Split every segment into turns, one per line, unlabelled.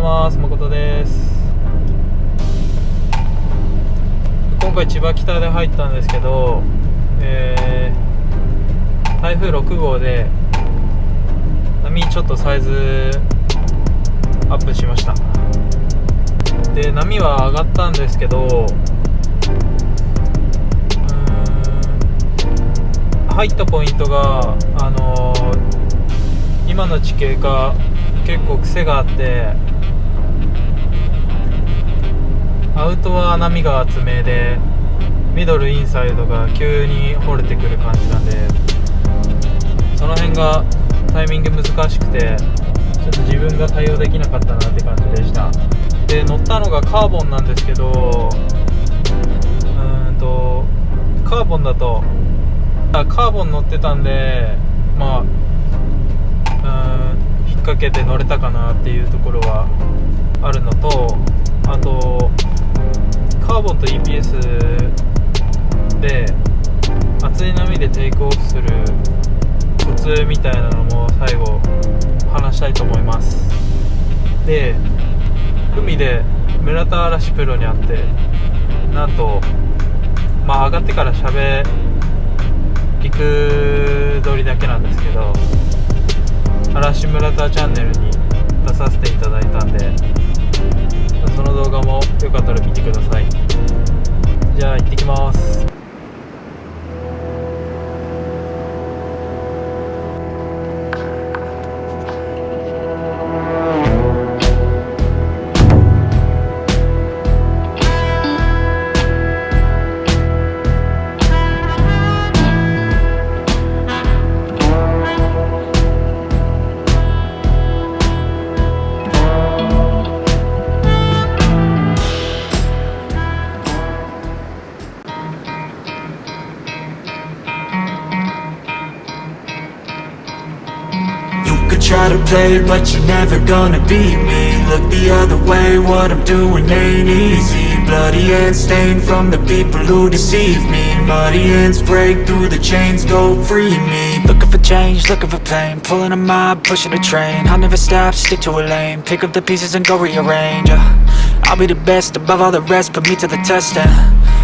ます。誠です。今回千葉北で入ったんですけど、台風6号で波ちょっとサイズアップしました。で、波は上がったんですけど、入ったポイントが今の地形が結構癖があって、アウトは波が厚めで、ミドルインサイドが急に掘れてくる感じなんで、その辺がタイミング難しくてちょっと自分が対応できなかったなって感じでした。で、乗ったのがカーボンなんですけど、カーボンだとカーボン乗ってたんで、引っ掛けて乗れたかなっていうところはあるのと、あとカーボンと EPS で厚い波でテイクオフするコツみたいなのも最後話したいと思います。で、海で村田嵐プロに会って、なんと上がってから陸撮りだけなんですけど、アラシムラタチャンネルに出させていただいたんで、その動画もよかったら見てください。じゃあ行ってきます。
Try to play, but you're never gonna beat me. Look the other way, what I'm doing ain't easy. Bloody hands stained from the people who deceive me. Muddy hands break through the chains, go free me. Looking for change, looking for pain. Pulling a mob, pushing a train. I'll never stop, stick to a lane. Pick up the pieces and go rearrange. I'll be the best above all the rest, put me to the test and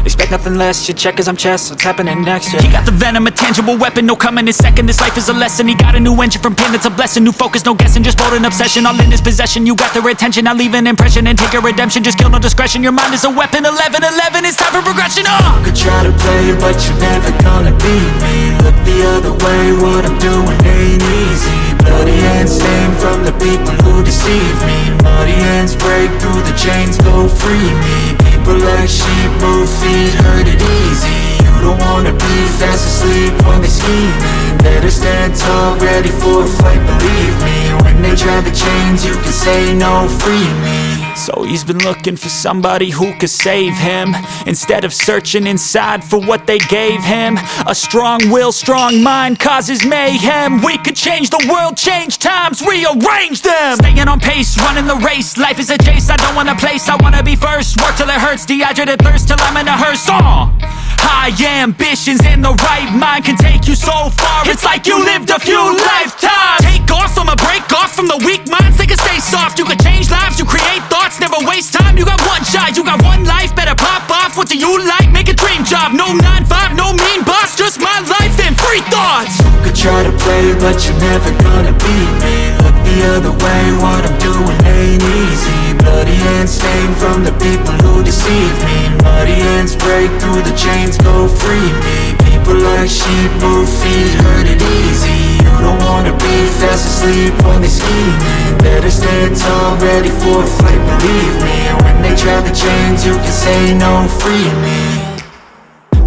expect nothing less, you check as I'm chess, what's happening next, yeah. He got the venom, a tangible weapon, no coming in second. This life is a lesson, he got a new engine from pain, that's a blessing. New focus, no guessing, just bold and obsession. All in his possession, you got their attention. I'll leave an impression and take your redemption. Just kill, no discretion, your mind is a weapon. 11-11, it's time for progression, You could try to play, but you're never gonna beat me. Look the other way, what I'm doing ain't easy. Bloody hands stained from the people who deceive me. Muddy hands break through the chains, go free me. People like sheep move feet, hurt it easy. You don't wanna be fast asleep when they scheming. Better stand tall, ready for a fight, believe me. When they try the chains, you can say no, free me. So he's been looking for somebody who could save him, instead of searching inside for what they gave him. A strong will, strong mind causes mayhem. We could change the world, change times, rearrange them. Staying on pace, running the race. Life is a chase, I don't want a place, I wanna be first. Work till it hurts, dehydrated thirst till I'm in a hearse. High ambitions and the right mind can take you so far. It's like you lived a few lifetimes. Take off from a break off from the weak minds, they can stay soft. You can change lives, you create thoughts, never waste time. You got one shot, you got one life, better pop off. What do you like? Make a dream job. No 9-5, no mean boss, just my life and free thoughts. You could try to play, but you're never gonna beat me. Look the other way, what I'm doing ain't easy. Bloody hands stained from the people who deceive me. Muddy hands break through the chains, go free me. People like sheep move feet, hurt it easy. You don't wanna be fast asleep when they scheming. Better stand tall, ready for a fight, believe me. When they try the chains, you can say no, free me.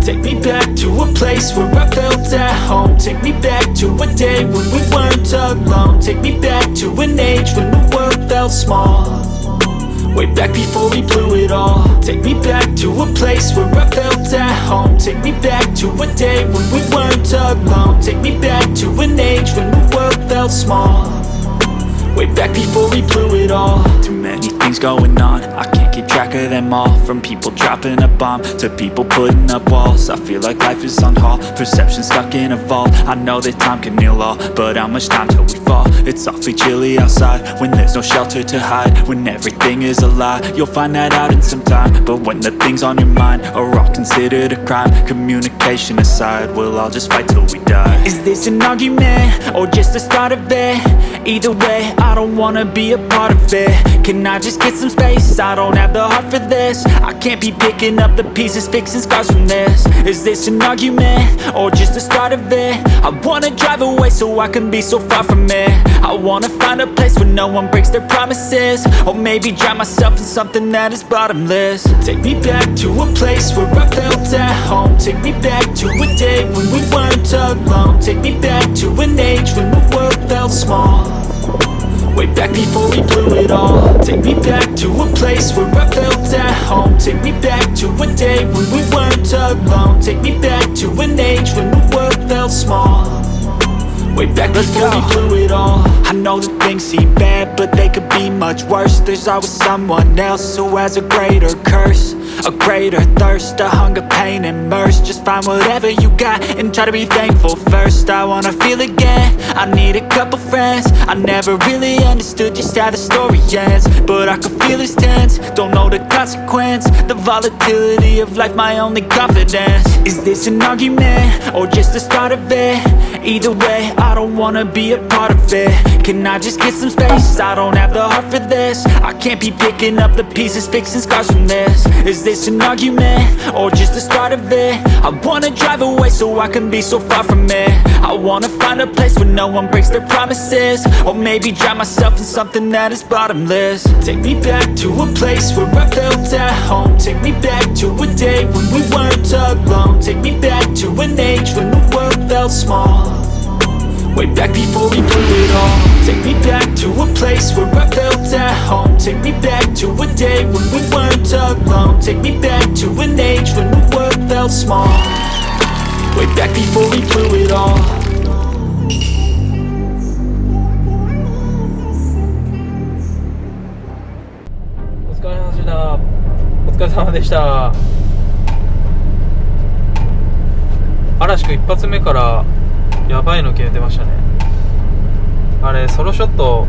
Take me back to a place where I felt at home. Take me back to a day when we weren't alone. Take me back to an age when the world felt small, way back before we blew it all. Take me back to a place where I felt at home. Take me back to a day when we weren't alone. Take me back to an age when the world felt small, way back before we blew it all. Too many things going on, I can't keep track track of them all. From people dropping a bomb to people putting up walls. I feel like life is on hold, perception stuck in a vault. I know that time can heal all, but how much time till we fall? It's awfully chilly outside when there's no shelter to hide. When everything is a lie, you'll find that out in some time. But when the things on your mind are all considered a crime, communication aside, we'll all just fight till we die. Is this an argument or just the start of it? Either way, I don't wanna be a part of it. Can I just get some space? I don't have the heart for this. I can't be picking up the pieces, fixing scars from this. Is this an argument or just the start of it? I wanna drive away so I can be so far from it. I wanna find a place where no one breaks their promises. Or maybe drown myself in something that is bottomless. Take me back to a place where I felt at home. Take me back to a day when we weren't alone. Take me back to an age when the world felt small. Way back before we blew it all. Take me back to a place where I felt at home. Take me back to a day when we weren't alone. Take me back to an age when the world felt small. Way back before we blew it all. I know that things seem bad, but they could be much worse. There's always someone else who has a greater curse, a greater thirst, a hunger, pain, and mercy. Just find whatever you got and try to be thankful first. I wanna feel again, I need a couple friends. I never really understood just how the story ends, but I can feel it's tense, don't know the consequence. The volatility of life, my only confidence. Is this an argument or just the start of it? Either way, I don't wanna be a part of it. Can I just get some space? I don't have the heart for this. I can't be picking up the pieces, fixing scars from this. Is this an argument or just the start of it? I wanna drive away so I can be so far from it. I wanna find a place where no one breaks their promises. Or maybe drown myself in something that is bottomless. Take me back to a place where I felt at home. Take me back to a day when we weren't alone. Take me back to an age when the world felt small. Way back before we blew it all. Take me back to a place where I felt at home. Take me back to a day when we weren't alone. Take me back to an age when the world felt small. Way back before we blew it all.
お疲れ様でした。お疲れ様でした。嵐くん一発目からやばいの決めてましたね。あれソロショット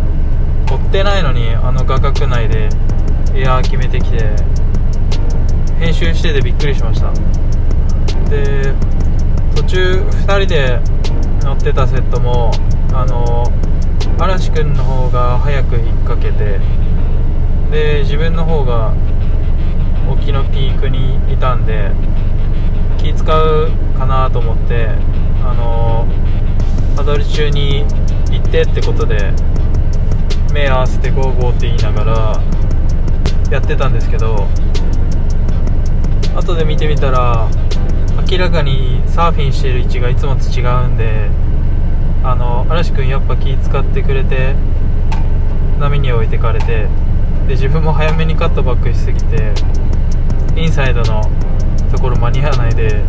撮ってないのにあの画角内でエアー決めてきて編集しててびっくりしました。で途中2人で乗ってたセットも嵐くんの方が早く引っ掛けて、で自分の方が沖のピークにいたんで気使うかなと思ってパドル中に行ってってことで目合わせてゴーゴーって言いながらやってたんですけど、後で見てみたら明らかにサーフィンしている位置がいつもと違うんで、嵐くんやっぱ気使ってくれて波に置いてかれて、で自分も早めにカットバックしすぎてインサイドのところ間に合わないで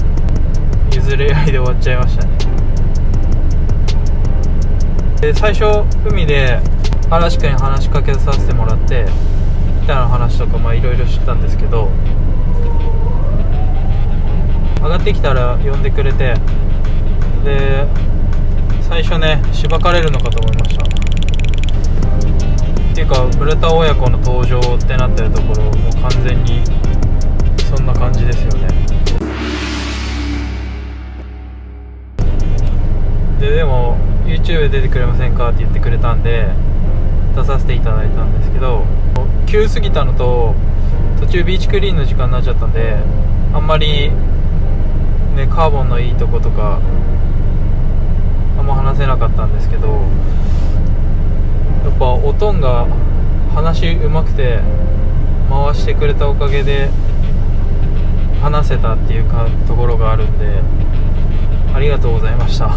譲り合いで終わっちゃいましたね。で最初海で嵐くんに話しかけさせてもらってギターの話とかいろいろ知ったんですけど、上がってきたら呼んでくれて、で最初ねしばかれるのかと思いました。っていうか村田親子の登場ってなってるところもう完全にそんな感じですよね。でも YouTube 出てくれませんかって言ってくれたんで出させていただいたんですけど、急すぎたのと途中ビーチクリーンの時間になっちゃったんであんまりねカーボンのいいとことかあんま話せなかったんですけど、やっぱおとんが話うまくて回してくれたおかげで話せたっていうところがあるんでありがとうございました。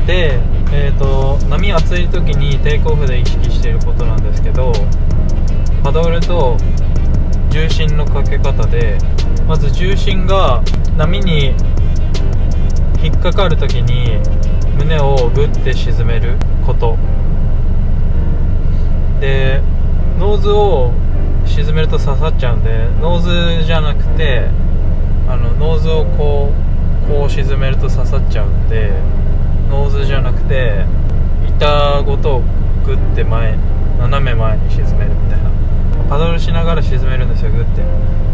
で、波厚い時にテイクオフで意識していることなんですけど、パドルと重心のかけ方で、まず重心が波に引っかかる時に胸をグッて沈めることでノーズを沈めると刺さっちゃうんで、ノーズじゃなくてノーズをこう沈めると刺さっちゃうんで、ノーズじゃなくて板ごとグッて斜め前に沈めるみたいな、パドルしながら沈めるんですよ、グッて。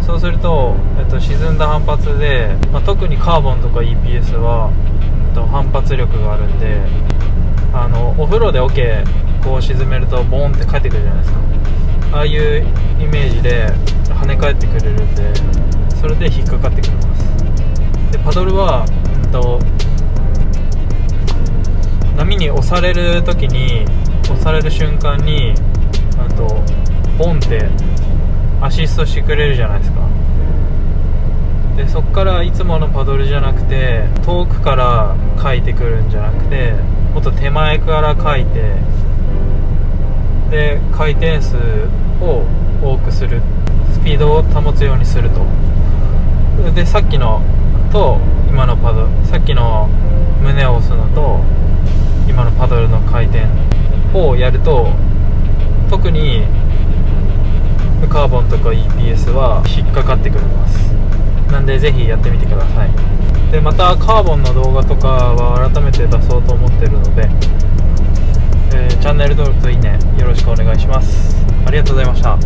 そうすると、沈んだ反発で、特にカーボンとか EPS は、反発力があるんで、お風呂で桶こう沈めるとボーンって返ってくるじゃないですか。ああいうイメージで跳ね返ってくれるんで、それで引っかかってくれます。でパドルは、波に押される時に、押される瞬間にボンってアシストしてくれるじゃないですか。でそっからいつものパドルじゃなくて、遠くからかいてくるんじゃなくて、もっと手前からかいて、で回転数を多くする、スピードを保つようにすると。でさっきのと今のパドル、さっきの胸を押すのと今のパドルの回転をやると、特にカーボンとか EPS は引っかかってくれます。なんでぜひやってみてください。でまたカーボンの動画とかは改めて出そうと思ってるので、チャンネル登録といいねよろしくお願いします。ありがとうございました。